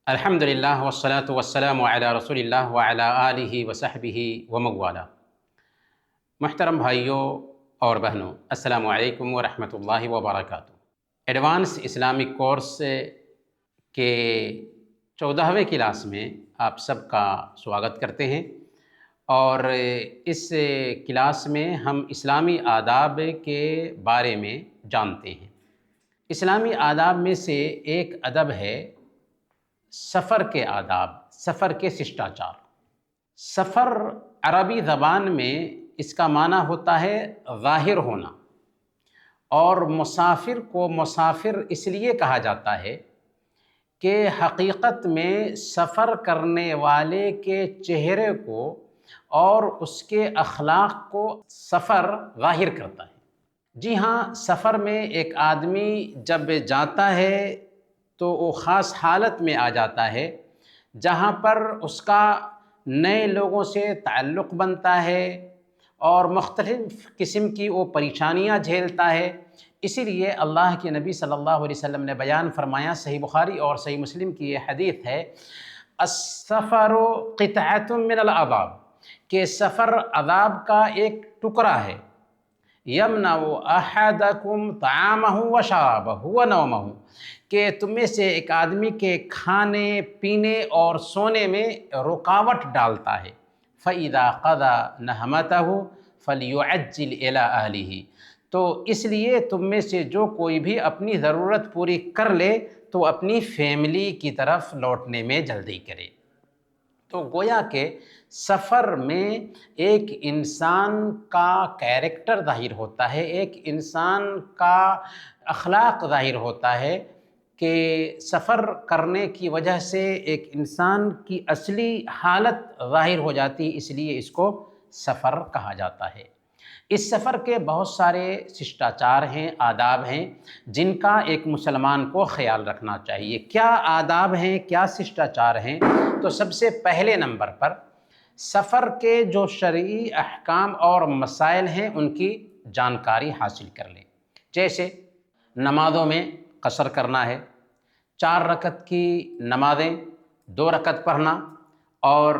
الحمدللہ والصلاة والسلام علی رسول اللہ وعلی آلہ وصحبہ وموالا۔ محترم بھائیوں اور بہنوں، السلام علیکم ورحمۃ اللہ وبرکاتہ۔ ایڈوانس اسلامک کورس کے 14ویں کلاس میں آپ سب کا سواگت کرتے ہیں، اور اس کلاس میں ہم اسلامی آداب کے بارے میں جانتے ہیں۔ اسلامی آداب میں سے ایک ادب ہے سفر کے آداب، سفر کے ششٹاچار۔ سفر عربی زبان میں اس کا معنی ہوتا ہے ظاہر ہونا، اور مسافر کو مسافر اس لیے کہا جاتا ہے کہ حقیقت میں سفر کرنے والے کے چہرے کو اور اس کے اخلاق کو سفر ظاہر کرتا ہے۔ جی ہاں، سفر میں ایک آدمی جب جاتا ہے تو وہ خاص حالت میں آ جاتا ہے جہاں پر اس کا نئے لوگوں سے تعلق بنتا ہے اور مختلف قسم کی وہ پریشانیاں جھیلتا ہے۔ اسی لیے اللہ کے نبی صلی اللہ علیہ وسلم نے بیان فرمایا، صحیح بخاری اور صحیح مسلم کی یہ حدیث ہے، السفر قطعۃ من العذاب، کہ سفر عذاب کا ایک ٹکڑا ہے۔ یمنع احدکم طعامہ وشرابہ ونومہ، کہ تم میں سے ایک آدمی کے کھانے پینے اور سونے میں رکاوٹ ڈالتا ہے۔ فَإِذَا قَضَى نَهْمَتَهُ فَلْيُعَجِّلْ إِلَىٰ أَهْلِهِ، تو اس لیے تم میں سے جو کوئی بھی اپنی ضرورت پوری کر لے تو اپنی فیملی کی طرف لوٹنے میں جلدی کرے۔ تو گویا کہ سفر میں ایک انسان کا کیریکٹر ظاہر ہوتا ہے، ایک انسان کا اخلاق ظاہر ہوتا ہے، کہ سفر کرنے کی وجہ سے ایک انسان کی اصلی حالت ظاہر ہو جاتی، اس لیے اس کو سفر کہا جاتا ہے۔ اس سفر کے بہت سارے ششٹاچار ہیں، آداب ہیں، جن کا ایک مسلمان کو خیال رکھنا چاہیے۔ کیا آداب ہیں، کیا ششٹاچار ہیں؟ تو سب سے پہلے نمبر پر سفر کے جو شرعی احکام اور مسائل ہیں ان کی جانکاری حاصل کر لیں۔ جیسے نمازوں میں قصر کرنا ہے، 4 رکعت کی نمازیں 2 رکعت پڑھنا، اور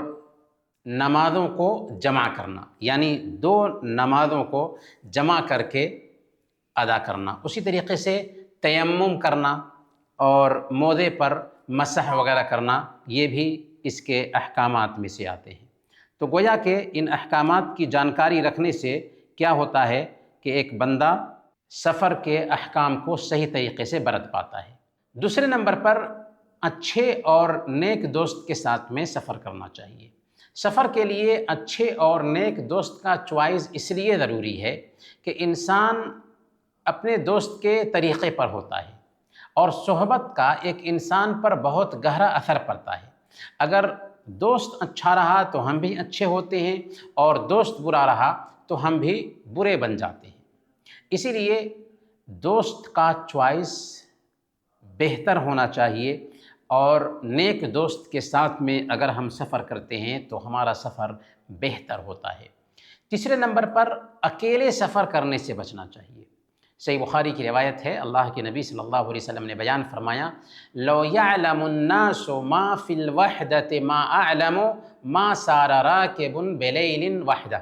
نمازوں کو جمع کرنا، یعنی 2 نمازوں کو جمع کر کے ادا کرنا۔ اسی طریقے سے تیمم کرنا اور موضع پر مسح وغیرہ کرنا، یہ بھی اس کے احکامات میں سے آتے ہیں۔ تو گویا کہ ان احکامات کی جانکاری رکھنے سے کیا ہوتا ہے کہ ایک بندہ سفر کے احکام کو صحیح طریقے سے برت پاتا ہے۔ دوسرے نمبر پر اچھے اور نیک دوست کے ساتھ میں سفر کرنا چاہیے۔ سفر کے لیے اچھے اور نیک دوست کا چوائس اس لیے ضروری ہے کہ انسان اپنے دوست کے طریقے پر ہوتا ہے، اور صحبت کا ایک انسان پر بہت گہرا اثر پڑتا ہے۔ اگر دوست اچھا رہا تو ہم بھی اچھے ہوتے ہیں، اور دوست برا رہا تو ہم بھی برے بن جاتے ہیں۔ اسی لیے دوست کا چوائس بہتر ہونا چاہیے، اور نیک دوست کے ساتھ میں اگر ہم سفر کرتے ہیں تو ہمارا سفر بہتر ہوتا ہے۔ تیسرے نمبر پر اکیلے سفر کرنے سے بچنا چاہیے۔ صحیح بخاری کی روایت ہے، اللہ کے نبی صلی اللہ علیہ وسلم نے بیان فرمایا، لو یعلم الناس ما فی الوحدۃ ما اعلم ما سار راکب بلیل وحدہ،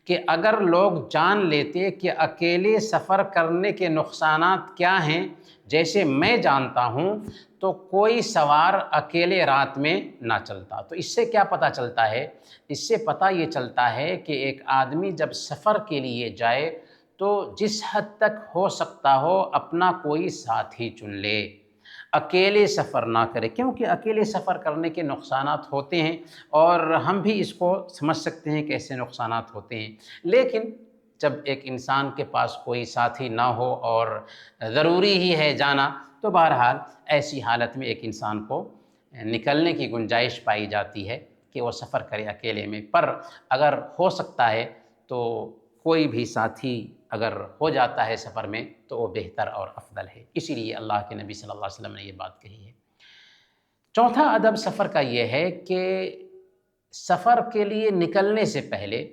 کہ اگر لوگ جان لیتے کہ اکیلے سفر کرنے کے نقصانات کیا ہیں جیسے میں جانتا ہوں، تو کوئی سوار اکیلے رات میں نہ چلتا۔ تو اس سے کیا پتہ چلتا ہے؟ اس سے پتہ یہ چلتا ہے کہ ایک آدمی جب سفر کے لیے جائے تو جس حد تک ہو سکتا ہو اپنا کوئی ساتھی چن لے، اکیلے سفر نہ کرے، کیونکہ اکیلے سفر کرنے کے نقصانات ہوتے ہیں، اور ہم بھی اس کو سمجھ سکتے ہیں کہ ایسے نقصانات ہوتے ہیں۔ لیکن جب ایک انسان کے پاس کوئی ساتھی نہ ہو اور ضروری ہی ہے جانا، تو بہرحال ایسی حالت میں ایک انسان کو نکلنے کی گنجائش پائی جاتی ہے کہ وہ سفر کرے اکیلے میں۔ پر اگر ہو سکتا ہے تو کوئی بھی ساتھی اگر ہو جاتا ہے سفر میں تو وہ بہتر اور افضل ہے۔ اسی لیے اللہ کے نبی صلی اللہ علیہ وسلم نے یہ بات کہی ہے۔ چوتھا ادب سفر کا یہ ہے کہ سفر کے لیے نکلنے سے پہلے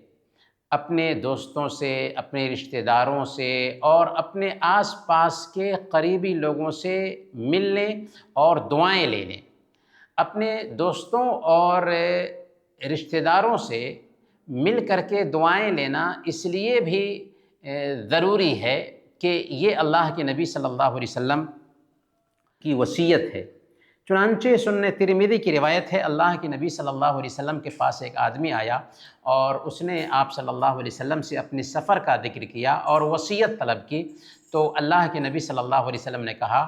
اپنے دوستوں سے، اپنے رشتہ داروں سے اور اپنے آس پاس کے قریبی لوگوں سے مل لیں اور دعائیں لے لیں۔ اپنے دوستوں اور رشتہ داروں سے مل کر کے دعائیں لینا اس لیے بھی ضروری ہے کہ یہ اللہ کے نبی صلی اللہ علیہ وسلم کی وصیت ہے۔ چنانچہ سنن ترمذی کی روایت ہے، اللہ کے نبی صلی اللہ علیہ وسلم کے پاس ایک آدمی آیا اور اس نے آپ صلی اللہ علیہ وسلم سے اپنے سفر کا ذکر کیا اور وصیت طلب کی، تو اللہ کے نبی صلی اللہ علیہ وسلم نے کہا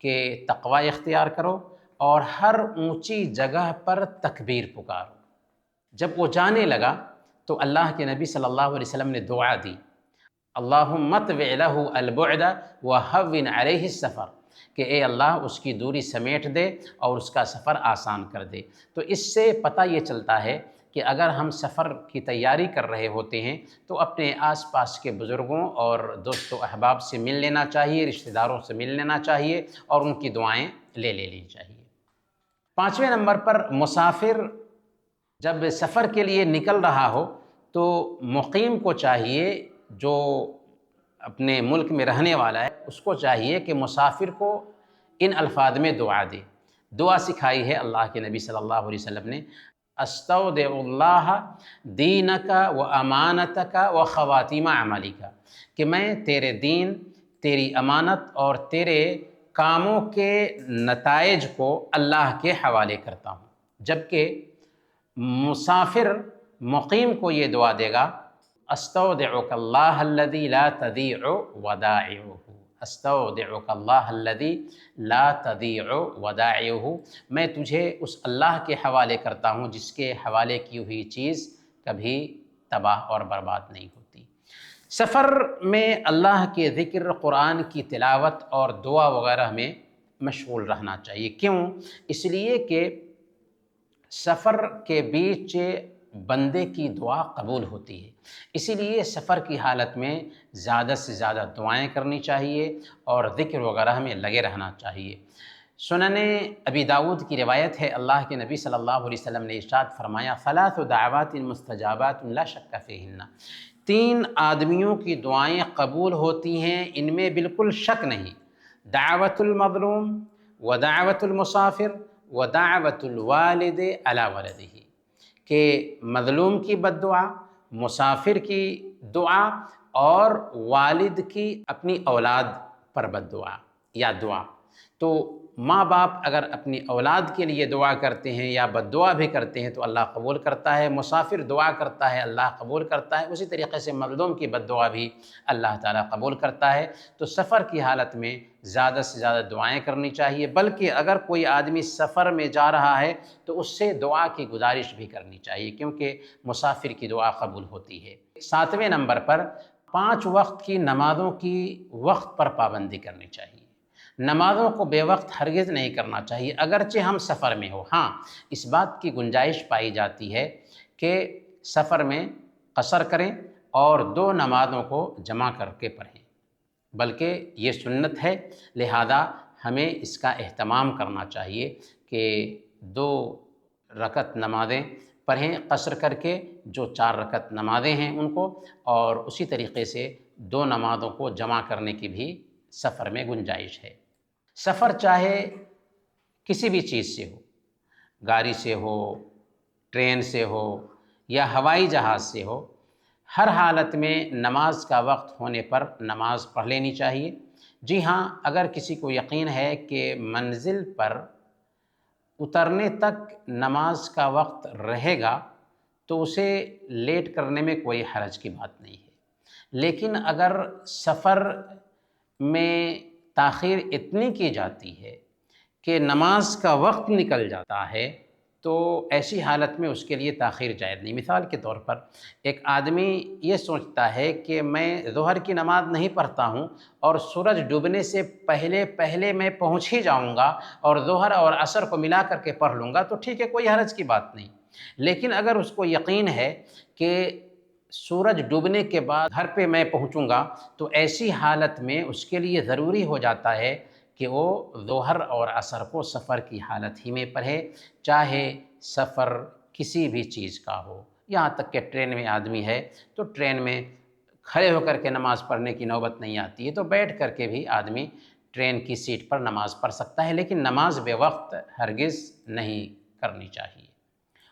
کہ تقوی اختیار کرو اور ہر اونچی جگہ پر تکبیر پکارو۔ جب وہ جانے لگا تو اللہ کے نبی صلی اللہ علیہ وسلم نے دعا دی، اللہم اطوع لہ البعد وہون علیہ السفر، کہ اے اللہ اس کی دوری سمیٹ دے اور اس کا سفر آسان کر دے۔ تو اس سے پتہ یہ چلتا ہے کہ اگر ہم سفر کی تیاری کر رہے ہوتے ہیں تو اپنے آس پاس کے بزرگوں اور دوست و احباب سے مل لینا چاہیے، رشتہ داروں سے مل لینا چاہیے اور ان کی دعائیں لے لینی چاہیے۔ 5ویں نمبر پر مسافر جب سفر کے لیے نکل رہا ہو تو مقیم کو چاہیے، جو اپنے ملک میں رہنے والا ہے، اس کو چاہیے کہ مسافر کو ان الفاظ میں دعا دے۔ دعا سکھائی ہے اللہ کے نبی صلی اللہ علیہ وسلم نے، استودع اللہ دینک و امانتک و خواتیم عملک، کہ میں تیرے دین، تیری امانت اور تیرے کاموں کے نتائج کو اللہ کے حوالے کرتا ہوں۔ جبکہ مسافر مقیم کو یہ دعا دے گا، استودعک اللہ الذی لا تضیع ودائعہ، استودعک اللہ الذی لا تضیع ودائعہ، میں تجھے اس اللہ کے حوالے کرتا ہوں جس کے حوالے کی ہوئی چیز کبھی تباہ اور برباد نہیں ہوتی۔ سفر میں اللہ کے ذکر، قرآن کی تلاوت اور دعا وغیرہ میں مشغول رہنا چاہیے۔ کیوں؟ اس لیے کہ سفر کے بیچ بندے کی دعا قبول ہوتی ہے، اسی لیے سفر کی حالت میں زیادہ سے زیادہ دعائیں کرنی چاہیے اور ذکر وغیرہ میں لگے رہنا چاہیے۔ سنن ابی داؤد کی روایت ہے، اللہ کے نبی صلی اللہ علیہ وسلم نے ارشاد فرمایا، ثلاث دعوات مستجابات لا شک فیہن، 3 آدمیوں کی دعائیں قبول ہوتی ہیں، ان میں بالکل شک نہیں، دعوت المظلوم و دعوت المسافر و دعوت الوالد علی ولدہ، کہ مظلوم کی بد دعا، مسافر کی دعا اور والد کی اپنی اولاد پر بد دعا یا دعا۔ تو ماں باپ اگر اپنی اولاد کے لیے دعا کرتے ہیں یا بد دعا بھی کرتے ہیں تو اللہ قبول کرتا ہے، مسافر دعا کرتا ہے اللہ قبول کرتا ہے، اسی طریقے سے مظلوم کی بد دعا بھی اللہ تعالیٰ قبول کرتا ہے۔ تو سفر کی حالت میں زیادہ سے زیادہ دعائیں کرنی چاہیے، بلکہ اگر کوئی آدمی سفر میں جا رہا ہے تو اس سے دعا کی گزارش بھی کرنی چاہیے، کیونکہ مسافر کی دعا قبول ہوتی ہے۔ 7ویں نمبر پر 5 وقت کی نمازوں کی وقت پر پابندی کرنی چاہیے۔ نمازوں کو بے وقت ہرگز نہیں کرنا چاہیے، اگرچہ ہم سفر میں ہو۔ ہاں، اس بات کی گنجائش پائی جاتی ہے کہ سفر میں قصر کریں اور 2 نمازوں کو جمع کر کے پڑھیں، بلکہ یہ سنت ہے، لہذا ہمیں اس کا اہتمام کرنا چاہیے کہ 2 رکعت نمازیں پڑھیں قصر کر کے، جو 4 رکعت نمازیں ہیں ان کو، اور اسی طریقے سے 2 نمازوں کو جمع کرنے کی بھی سفر میں گنجائش ہے۔ سفر چاہے کسی بھی چیز سے ہو، گاڑی سے ہو، ٹرین سے ہو یا ہوائی جہاز سے ہو، ہر حالت میں نماز کا وقت ہونے پر نماز پڑھ لینی چاہیے۔ جی ہاں، اگر کسی کو یقین ہے کہ منزل پر اترنے تک نماز کا وقت رہے گا تو اسے لیٹ کرنے میں کوئی حرج کی بات نہیں ہے، لیکن اگر سفر میں تاخیر اتنی کی جاتی ہے کہ نماز کا وقت نکل جاتا ہے تو ایسی حالت میں اس کے لیے تاخیر جائز نہیں۔ مثال کے طور پر ایک آدمی یہ سوچتا ہے کہ میں ظہر کی نماز نہیں پڑھتا ہوں اور سورج ڈوبنے سے پہلے میں پہنچ ہی جاؤں گا اور ظہر اور عصر کو ملا کر کے پڑھ لوں گا، تو ٹھیک ہے، کوئی حرج کی بات نہیں۔ لیکن اگر اس کو یقین ہے کہ سورج ڈوبنے کے بعد گھر پہ میں پہنچوں گا، تو ایسی حالت میں اس کے لیے ضروری ہو جاتا ہے کہ وہ ظہر اور عصر کو سفر کی حالت ہی میں پڑھے، چاہے سفر کسی بھی چیز کا ہو۔ یہاں تک کہ ٹرین میں آدمی ہے تو ٹرین میں کھڑے ہو کر کے نماز پڑھنے کی نوبت نہیں آتی ہے، تو بیٹھ کر کے بھی آدمی ٹرین کی سیٹ پر نماز پڑھ سکتا ہے، لیکن نماز بے وقت ہرگز نہیں کرنی چاہیے۔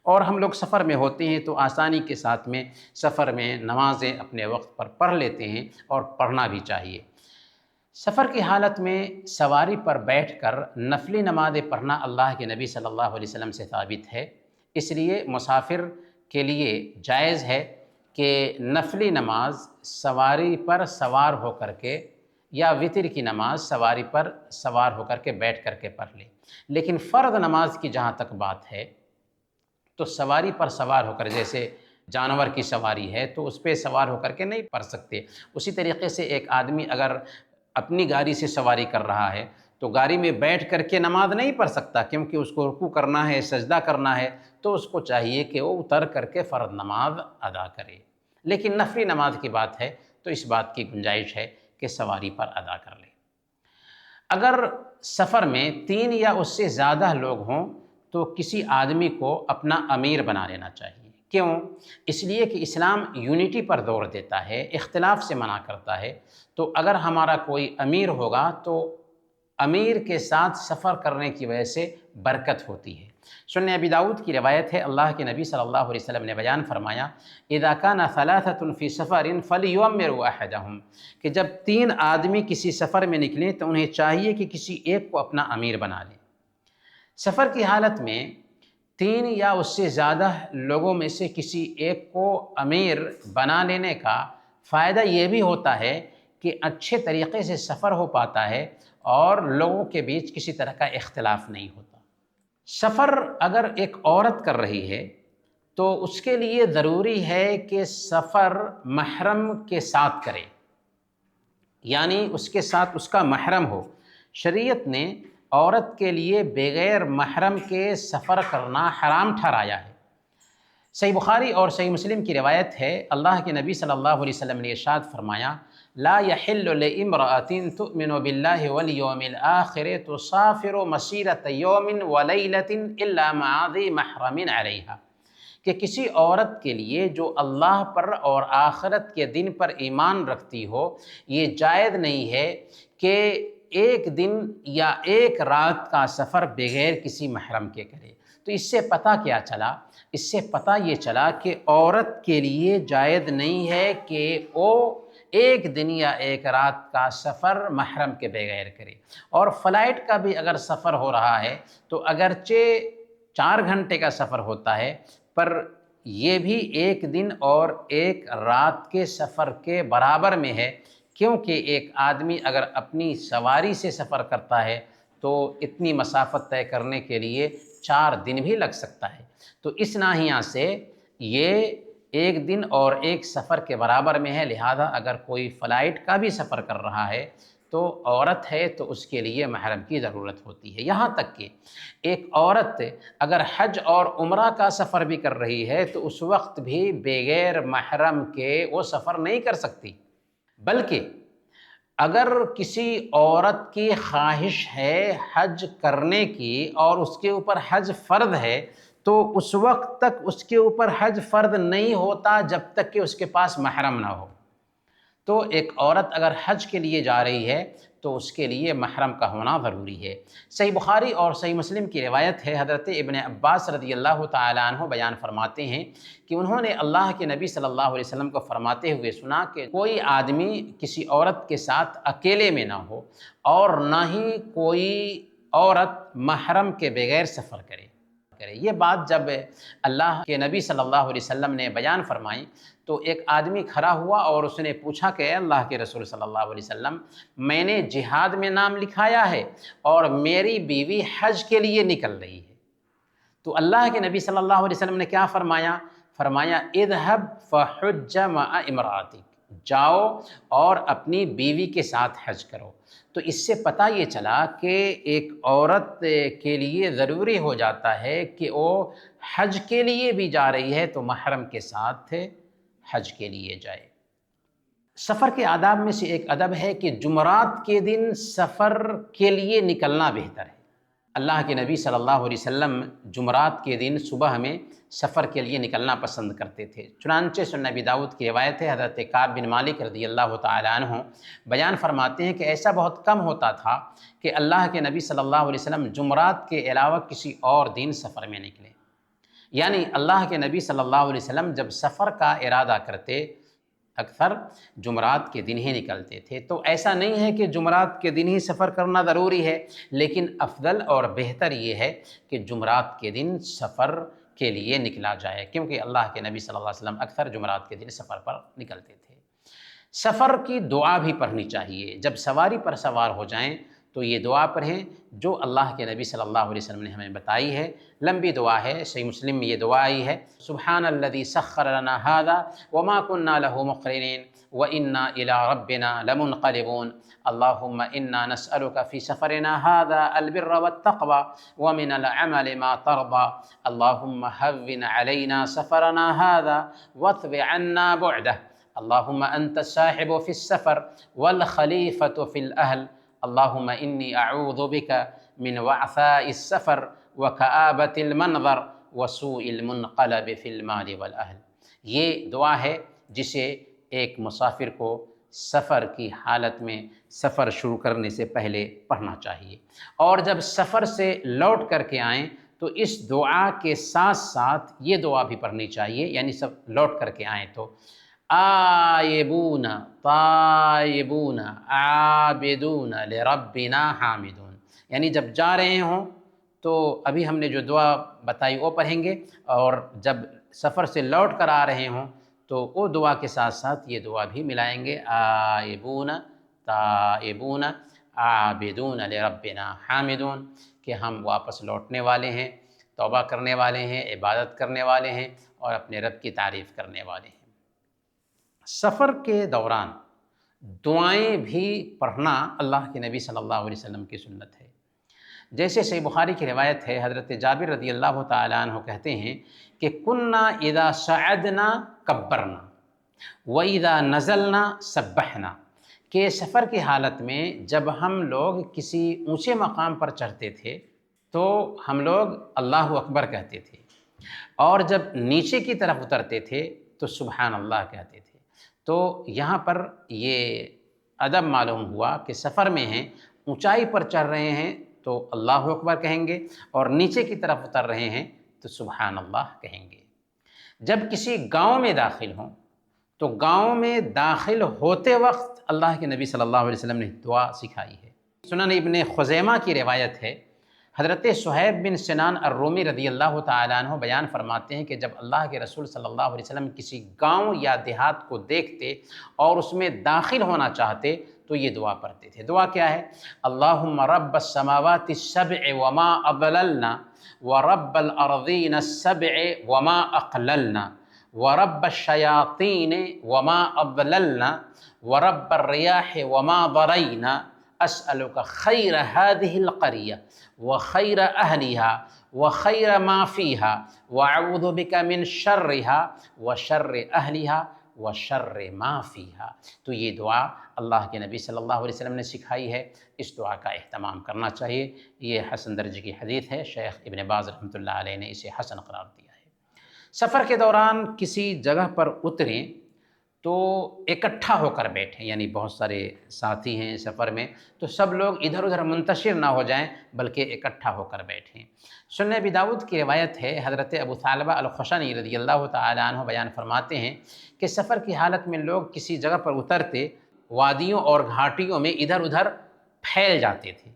اور ہم لوگ سفر میں ہوتے ہیں تو آسانی کے ساتھ میں سفر میں نمازیں اپنے وقت پر پڑھ لیتے ہیں، اور پڑھنا بھی چاہیے۔ سفر کی حالت میں سواری پر بیٹھ کر نفلی نمازیں پڑھنا اللہ کے نبی صلی اللہ علیہ وسلم سے ثابت ہے، اس لیے مسافر کے لیے جائز ہے کہ نفلی نماز سواری پر سوار ہو کر کے یا وتر کی نماز سواری پر سوار ہو کر کے بیٹھ کر کے پڑھ لے۔ لیکن فرض نماز کی جہاں تک بات ہے تو سواری پر سوار ہو کر، جیسے جانور کی سواری ہے تو اس پہ سوار ہو کر کے نہیں پڑھ سکتے۔ اسی طریقے سے ایک آدمی اگر اپنی گاڑی سے سواری کر رہا ہے تو گاڑی میں بیٹھ کر کے نماز نہیں پڑھ سکتا، کیونکہ اس کو رکوع کرنا ہے، سجدہ کرنا ہے، تو اس کو چاہیے کہ وہ اتر کر کے فرض نماز ادا کرے۔ لیکن نفلی نماز کی بات ہے تو اس بات کی گنجائش ہے کہ سواری پر ادا کر لے۔ اگر سفر میں 3 یا اس سے زیادہ لوگ ہوں تو کسی آدمی کو اپنا امیر بنا لینا چاہیے۔ کیوں؟ اس لیے کہ اسلام یونٹی پر زور دیتا ہے، اختلاف سے منع کرتا ہے۔ تو اگر ہمارا کوئی امیر ہوگا تو امیر کے ساتھ سفر کرنے کی وجہ سے برکت ہوتی ہے۔ سنن ابی داؤد کی روایت ہے، اللہ کے نبی صلی اللہ علیہ وسلم نے بیان فرمایا، اذا كان ثلاثة في سفر فليؤمروا احدهم، کہ جب 3 آدمی کسی سفر میں نکلیں تو انہیں چاہیے کہ کسی ایک کو اپنا امیر بنا لیں۔ سفر کی حالت میں 3 یا اس سے زیادہ لوگوں میں سے کسی ایک کو امیر بنا لینے کا فائدہ یہ بھی ہوتا ہے کہ اچھے طریقے سے سفر ہو پاتا ہے اور لوگوں کے بیچ کسی طرح کا اختلاف نہیں ہوتا۔ سفر اگر ایک عورت کر رہی ہے تو اس کے لیے ضروری ہے کہ سفر محرم کے ساتھ کرے، یعنی اس کے ساتھ اس کا محرم ہو۔ شریعت نے عورت کے لیے بغیر محرم کے سفر کرنا حرام ٹھہرایا ہے۔ صحیح بخاری اور صحیح مسلم کی روایت ہے، اللہ کے نبی صلی اللہ علیہ وسلم نے ارشاد فرمایا، لا يحل لامرأة تؤمن بالله واليوم الآخر تسافر مسيرة يوم وليلة إلا مع ذي محرم عليها، کہ کسی عورت کے لیے جو اللہ پر اور آخرت کے دن پر ایمان رکھتی ہو، یہ جائز نہیں ہے کہ ایک دن یا ایک رات کا سفر بغیر کسی محرم کے کرے۔ تو اس سے پتہ کیا چلا؟ اس سے پتہ یہ چلا کہ عورت کے لیے جائز نہیں ہے کہ وہ ایک دن یا ایک رات کا سفر محرم کے بغیر کرے۔ اور فلائٹ کا بھی اگر سفر ہو رہا ہے تو اگرچہ 4 گھنٹے کا سفر ہوتا ہے، پر یہ بھی ایک دن اور ایک رات کے سفر کے برابر میں ہے، کیونکہ ایک آدمی اگر اپنی سواری سے سفر کرتا ہے تو اتنی مسافت طے کرنے کے لیے 4 دن بھی لگ سکتا ہے۔ تو اس ناحیہ سے یہ ایک دن اور ایک سفر کے برابر میں ہے، لہذا اگر کوئی فلائٹ کا بھی سفر کر رہا ہے تو عورت ہے تو اس کے لیے محرم کی ضرورت ہوتی ہے۔ یہاں تک کہ ایک عورت اگر حج اور عمرہ کا سفر بھی کر رہی ہے تو اس وقت بھی بغیر محرم کے وہ سفر نہیں کر سکتی، بلکہ اگر کسی عورت کی خواہش ہے حج کرنے کی اور اس کے اوپر حج فرض ہے تو اس وقت تک اس کے اوپر حج فرض نہیں ہوتا جب تک کہ اس کے پاس محرم نہ ہو۔ تو ایک عورت اگر حج کے لیے جا رہی ہے تو اس کے لیے محرم کا ہونا ضروری ہے۔ صحیح بخاری اور صحیح مسلم کی روایت ہے، حضرت ابن عباس رضی اللہ تعالیٰ عنہ بیان فرماتے ہیں کہ انہوں نے اللہ کے نبی صلی اللہ علیہ وسلم کو فرماتے ہوئے سنا کہ کوئی آدمی کسی عورت کے ساتھ اکیلے میں نہ ہو اور نہ ہی کوئی عورت محرم کے بغیر سفر کرے۔ یہ بات جب اللہ کے نبی صلی اللہ علیہ وسلم نے بیان فرمائی تو ایک آدمی کھڑا ہوا اور اس نے پوچھا کہ اے اللہ کے رسول صلی اللہ علیہ وسلم، میں نے جہاد میں نام لکھایا ہے اور میری بیوی حج کے لیے نکل رہی ہے۔ تو اللہ کے نبی صلی اللہ علیہ وسلم نے کیا فرمایا؟ فرمایا اذهب فحج مع امراتک، جاؤ اور اپنی بیوی کے ساتھ حج کرو۔ تو اس سے پتہ یہ چلا کہ ایک عورت کے لیے ضروری ہو جاتا ہے کہ وہ حج کے لیے بھی جا رہی ہے تو محرم کے ساتھ حج کے لیے جائے۔ سفر کے آداب میں سے ایک ادب ہے کہ جمعرات کے دن سفر کے لیے نکلنا بہتر ہے۔ اللہ کے نبی صلی اللہ علیہ وسلم جمعرات کے دن صبح میں سفر کے لیے نکلنا پسند کرتے تھے۔ چنانچہ سنن ابی داؤد کی روایت ہے، حضرت کعب بن مالک رضی اللہ تعالیٰ عنہ بیان فرماتے ہیں کہ ایسا بہت کم ہوتا تھا کہ اللہ کے نبی صلی اللہ علیہ وسلم جمعرات کے علاوہ کسی اور دن سفر میں نکلے، یعنی اللہ کے نبی صلی اللہ علیہ وسلم جب سفر کا ارادہ کرتے اکثر جمعرات کے دن ہی نکلتے تھے۔ تو ایسا نہیں ہے کہ جمعرات کے دن ہی سفر کرنا ضروری ہے، لیکن افضل اور بہتر یہ ہے کہ جمعرات کے دن سفر کے لیے نکلا جائے، کیونکہ اللہ کے نبی صلی اللہ علیہ وسلم اکثر جمعرات کے دن سفر پر نکلتے تھے۔ سفر کی دعا بھی پڑھنی چاہیے، جب سواری پر سوار ہو جائیں تو یہ دعا پڑھیں جو اللہ کے نبی صلی اللہ علیہ وسلم نے ہمیں بتائی ہے، لمبی دعا ہے، صحیح مسلم میں یہ دعا آئی ہے، سبحان الذی سخر لنا ھذا وما كنا له مقرنین وإنا إلى ربنا لمنقلبون اللهم إنا نسألك في سفرنا هذا البر والتقوى ومن العمل ما ترضى اللهم هون علينا سفرنا هذا واطب عنا بعده اللهم أنت الصاحب في السفر والخليفة في الأهل اللهم إني أعوذ بك من وعثاء السفر وكآبة المنظر وسوء المنقلب في المال والأهل۔ یہ دعا ہے جسے ایک مسافر کو سفر کی حالت میں سفر شروع کرنے سے پہلے پڑھنا چاہیے، اور جب سفر سے لوٹ کر کے آئیں تو اس دعا کے ساتھ ساتھ یہ دعا بھی پڑھنی چاہیے، یعنی سب لوٹ کر کے آئیں تو آئبون طائبون عابدون لربنا حامدون، یعنی جب جا رہے ہوں تو ابھی ہم نے جو دعا بتائی وہ پڑھیں گے، اور جب سفر سے لوٹ کر آ رہے ہوں تو وہ دعا کے ساتھ ساتھ یہ دعا بھی ملائیں گے، آئبون تائبون عابدون لربنا حامدون، کہ ہم واپس لوٹنے والے ہیں، توبہ کرنے والے ہیں، عبادت کرنے والے ہیں، اور اپنے رب کی تعریف کرنے والے ہیں۔ سفر کے دوران دعائیں بھی پڑھنا اللہ کے نبی صلی اللہ علیہ وسلم کی سنت ہے۔ جیسے صحیح بخاری کی روایت ہے، حضرت جابر رضی اللہ تعالیٰ عنہ کہتے ہیں کہ کننا اذا صعدنا کبرنا واذا نزلنا سبحنا، کہ سفر کی حالت میں جب ہم لوگ کسی اونچے مقام پر چڑھتے تھے تو ہم لوگ اللہ اکبر کہتے تھے، اور جب نیچے کی طرف اترتے تھے تو سبحان اللہ کہتے تھے۔ تو یہاں پر یہ ادب معلوم ہوا کہ سفر میں ہیں، اونچائی پر چڑھ رہے ہیں تو اللہ اکبر کہیں گے، اور نیچے کی طرف اتر رہے ہیں تو سبحان اللہ کہیں گے۔ جب کسی گاؤں میں داخل ہوں تو گاؤں میں داخل ہوتے وقت اللہ کے نبی صلی اللہ علیہ وسلم نے دعا سکھائی ہے۔ سنن ابن خزیمہ کی روایت ہے، حضرت صہیب بن سنان الرومی رضی اللہ تعالیٰ عنہ بیان فرماتے ہیں کہ جب اللہ کے رسول صلی اللہ علیہ وسلم کسی گاؤں یا دیہات کو دیکھتے اور اس میں داخل ہونا چاہتے تو یہ دعا پڑھتے تھے۔ دعا کیا ہے؟ اللہم رب السماوات السبع وما اضللنا ورب الارضین السبع وما اقللنا ورب الشیاطین وما اضللنا ورب الریاح وما ضرینا اسألک خیر هذه القریہ وخیر اہلها وخیر ما فیها واعوذ بک من شرها وشر اہلها وشر ما فیها۔ تو یہ دعا اللہ کے نبی صلی اللہ علیہ وسلم نے سکھائی ہے، اس دعا کا اہتمام کرنا چاہیے۔ یہ حسن درجے کی حدیث ہے، شیخ ابن باز رحمۃ اللہ علیہ نے اسے حسن قرار دیا ہے۔ سفر کے دوران کسی جگہ پر اتریں تو اکٹھا ہو کر بیٹھیں، یعنی بہت سارے ساتھی ہیں سفر میں تو سب لوگ ادھر ادھر منتشر نہ ہو جائیں بلکہ اکٹھا ہو کر بیٹھیں۔ سنن ابی داؤد کی روایت ہے، حضرت ابو ثعلبہ الخشنی رضی اللہ تعالیٰ عنہ بیان فرماتے ہیں کہ سفر کی حالت میں لوگ کسی جگہ پر اترتے وادیوں اور گھاٹیوں میں ادھر ادھر پھیل جاتے تھے۔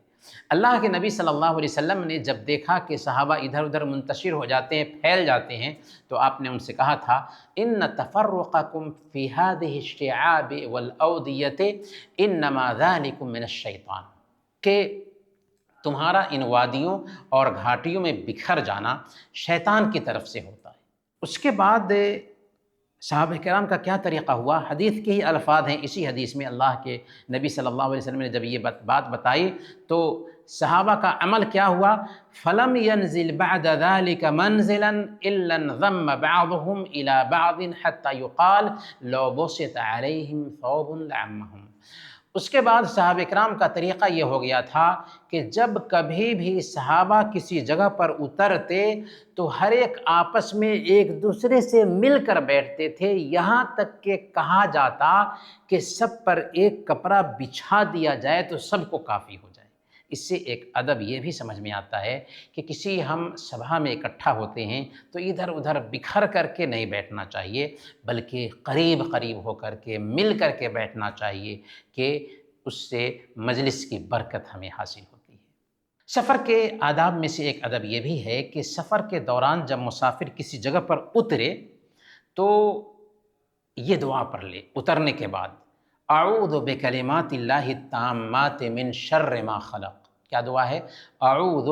اللہ کے نبی صلی اللہ علیہ وسلم نے جب دیکھا کہ صحابہ ادھر ادھر منتشر ہو جاتے ہیں، پھیل جاتے ہیں، تو آپ نے ان سے کہا تھا ان تفرقکم فی هذه الشعاب والاودیۃ انما ذلکم من الشیطان، کہ تمہارا ان وادیوں اور گھاٹیوں میں بکھر جانا شیطان کی طرف سے ہوتا ہے۔ اس کے بعد صحابہ کرام کا کیا طریقہ ہوا؟ حدیث کے ہی الفاظ ہیں، اسی حدیث میں اللہ کے نبی صلی اللہ علیہ وسلم نے جب یہ بات بتائی تو صحابہ کا عمل کیا ہوا؟ فَلَمْ يَنزِلْ بَعْدَ ذَلِكَ مَنزِلًا إِلَّا انضَمَّ بَعْضُهُمْ إِلَى بَعْضٍ حَتَّى يُقَالَ لَوْ بُسِطَ عَلَيْهِمْ ثَوْبٌ لَعَمَّهُمْ۔ اس کے بعد صحابہ کرام کا طریقہ یہ ہو گیا تھا کہ جب کبھی بھی صحابہ کسی جگہ پر اترتے تو ہر ایک آپس میں ایک دوسرے سے مل کر بیٹھتے تھے، یہاں تک کہ کہا جاتا کہ سب پر ایک کپڑا بچھا دیا جائے تو سب کو کافی ہو جائے۔ اس سے ایک ادب یہ بھی سمجھ میں آتا ہے کہ کسی ہم سبھا میں اکٹھا ہوتے ہیں تو ادھر ادھر بکھر کر کے نہیں بیٹھنا چاہیے، بلکہ قریب قریب ہو کر کے مل کر کے بیٹھنا چاہیے کہ اس سے مجلس کی برکت ہمیں حاصل ہوتی ہے۔ سفر کے آداب میں سے ایک ادب یہ بھی ہے کہ سفر کے دوران جب مسافر کسی جگہ پر اترے تو یہ دعا پڑھ لے اترنے کے بعد، اعوذ بکلمات اللہ التامات من شر ما خلق۔ کیا دعا ہے؟ اعوذ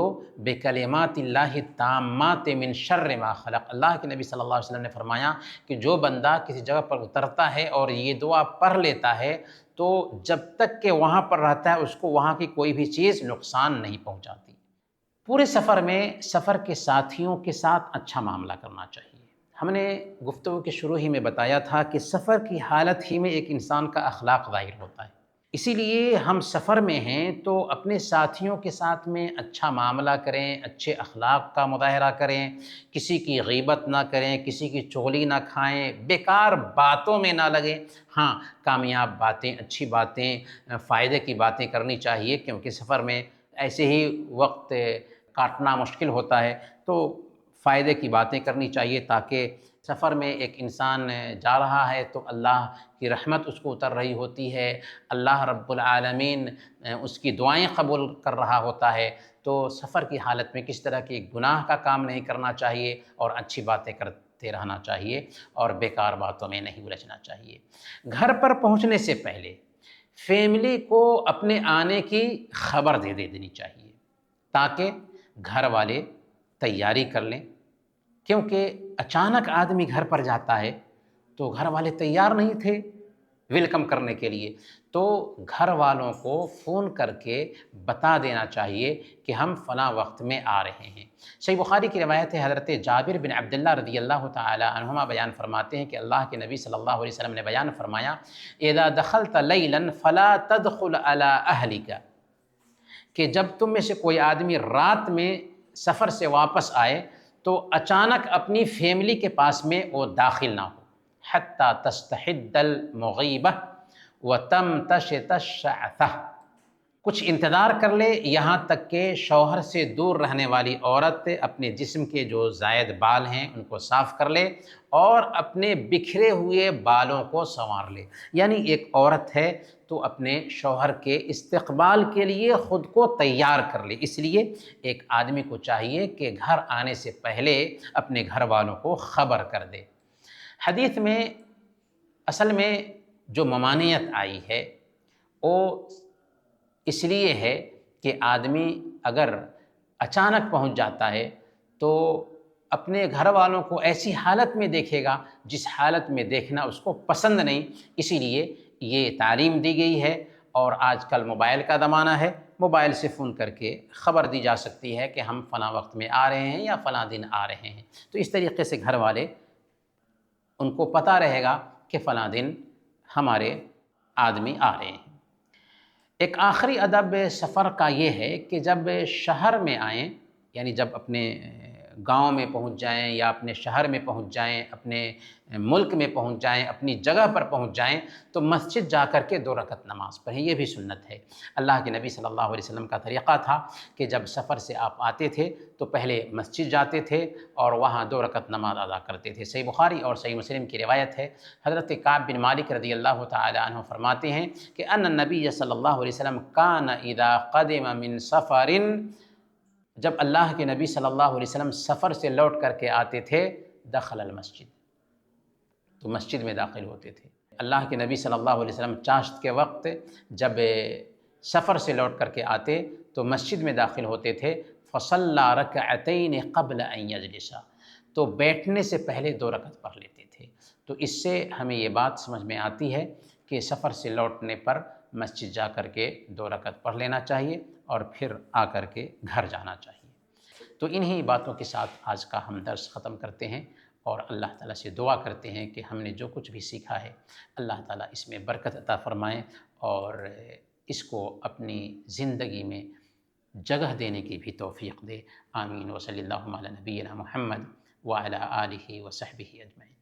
بکلمات اللہ التامات من شر ما خلق۔ اللہ کے نبی صلی اللہ علیہ وسلم نے فرمایا کہ جو بندہ کسی جگہ پر اترتا ہے اور یہ دعا پڑھ لیتا ہے تو جب تک کہ وہاں پر رہتا ہے اس کو وہاں کی کوئی بھی چیز نقصان نہیں پہنچاتی۔ پورے سفر میں سفر کے ساتھیوں کے ساتھ اچھا معاملہ کرنا چاہیے۔ ہم نے گفتگو کے شروع ہی میں بتایا تھا کہ سفر کی حالت ہی میں ایک انسان کا اخلاق ظاہر ہوتا ہے، اسی لیے ہم سفر میں ہیں تو اپنے ساتھیوں کے ساتھ میں اچھا معاملہ کریں، اچھے اخلاق کا مظاہرہ کریں، کسی کی غیبت نہ کریں، کسی کی چغلی نہ کھائیں، بیکار باتوں میں نہ لگیں۔ ہاں، کامیاب باتیں، اچھی باتیں، فائدے کی باتیں کرنی چاہیے، کیونکہ سفر میں ایسے ہی وقت کاٹنا مشکل ہوتا ہے، تو فائدے کی باتیں کرنی چاہیے تاکہ سفر میں ایک انسان جا رہا ہے تو اللہ کی رحمت اس کو اتر رہی ہوتی ہے، اللہ رب العالمین اس کی دعائیں قبول کر رہا ہوتا ہے۔ تو سفر کی حالت میں کس طرح کی گناہ کا کام نہیں کرنا چاہیے اور اچھی باتیں کرتے رہنا چاہیے اور بیکار باتوں میں نہیں الجھنا چاہیے۔ گھر پر پہنچنے سے پہلے فیملی کو اپنے آنے کی خبر دے دینی چاہیے تاکہ گھر والے تیاری کر لیں، کیونکہ اچانک آدمی گھر پر جاتا ہے تو گھر والے تیار نہیں تھے ویلکم کرنے کے لیے، تو گھر والوں کو فون کر کے بتا دینا چاہیے کہ ہم فلاں وقت میں آ رہے ہیں۔ صحیح بخاری کی روایت ہے، حضرت جابر بن عبداللہ رضی اللہ تعالی عنہما بیان فرماتے ہیں کہ اللہ کے نبی صلی اللہ علیہ وسلم نے بیان فرمایا، اذا دخلت لیلا فلا تدخل علی اہلک، کہ جب تم میں سے کوئی آدمی رات میں سفر سے واپس آئے تو اچانک اپنی فیملی کے پاس میں وہ داخل نہ ہو، حتی تستحد المغیبہ وتمتشط الشعثہ، کچھ انتظار کر لے یہاں تک کہ شوہر سے دور رہنے والی عورت اپنے جسم کے جو زائد بال ہیں ان کو صاف کر لے اور اپنے بکھرے ہوئے بالوں کو سنوار لے۔ یعنی ایک عورت ہے تو اپنے شوہر کے استقبال کے لیے خود کو تیار کر لے، اس لیے ایک آدمی کو چاہیے کہ گھر آنے سے پہلے اپنے گھر والوں کو خبر کر دے۔ حدیث میں اصل میں جو ممانعت آئی ہے وہ اس لیے ہے کہ آدمی اگر اچانک پہنچ جاتا ہے تو اپنے گھر والوں کو ایسی حالت میں دیکھے گا جس حالت میں دیکھنا اس کو پسند نہیں، اسی لیے یہ تعلیم دی گئی ہے۔ اور آج کل موبائل کا زمانہ ہے، موبائل سے فون کر کے خبر دی جا سکتی ہے کہ ہم فلاں وقت میں آ رہے ہیں یا فلاں دن آ رہے ہیں، تو اس طریقے سے گھر والے ان کو پتہ رہے گا کہ فلاں دن ہمارے آدمی آ رہے ہیں۔ ایک آخری ادب سفر کا یہ ہے کہ جب شہر میں آئیں، یعنی جب اپنے گاؤں میں پہنچ جائیں یا اپنے شہر میں پہنچ جائیں، اپنے ملک میں پہنچ جائیں، اپنی جگہ پر پہنچ جائیں تو مسجد جا کر کے 2 رکعت نماز پڑھیں، یہ بھی سنت ہے۔ اللہ کے نبی صلی اللہ علیہ وسلم کا طریقہ تھا کہ جب سفر سے آپ آتے تھے تو پہلے مسجد جاتے تھے اور وہاں 2 رکعت نماز ادا کرتے تھے۔ صحیح بخاری اور صحیح مسلم کی روایت ہے، حضرت کعب بن مالک رضی اللہ تعالی عنہ فرماتے ہیں کہ ان النبی صلی اللہ علیہ وسلم کان اذا قدم من سفر، جب اللہ کے نبی صلی اللہ علیہ وسلم سفر سے لوٹ کر کے آتے تھے، دخل المسجد، تو مسجد میں داخل ہوتے تھے۔ اللہ کے نبی صلی اللہ علیہ وسلم چاشت کے وقت جب سفر سے لوٹ کر کے آتے تو مسجد میں داخل ہوتے تھے، فصلی رکعتین قبل ان یجلس، تو بیٹھنے سے پہلے 2 رکعت پڑھ لیتے تھے۔ تو اس سے ہمیں یہ بات سمجھ میں آتی ہے کہ سفر سے لوٹنے پر مسجد جا کر کے 2 رکعت پڑھ لینا چاہیے اور پھر آ کر کے گھر جانا چاہیے۔ تو انہی باتوں کے ساتھ آج کا ہم درس ختم کرتے ہیں۔ اور اللہ تعالیٰ سے دعا کرتے ہیں کہ ہم نے جو کچھ بھی سیکھا ہے اللہ تعالیٰ اس میں برکت عطا فرمائیں اور اس کو اپنی زندگی میں جگہ دینے کی بھی توفیق دے۔ آمین۔ وصلی اللہ علی نبینا محمد وعلی آلہ وصحبہ اجمعین۔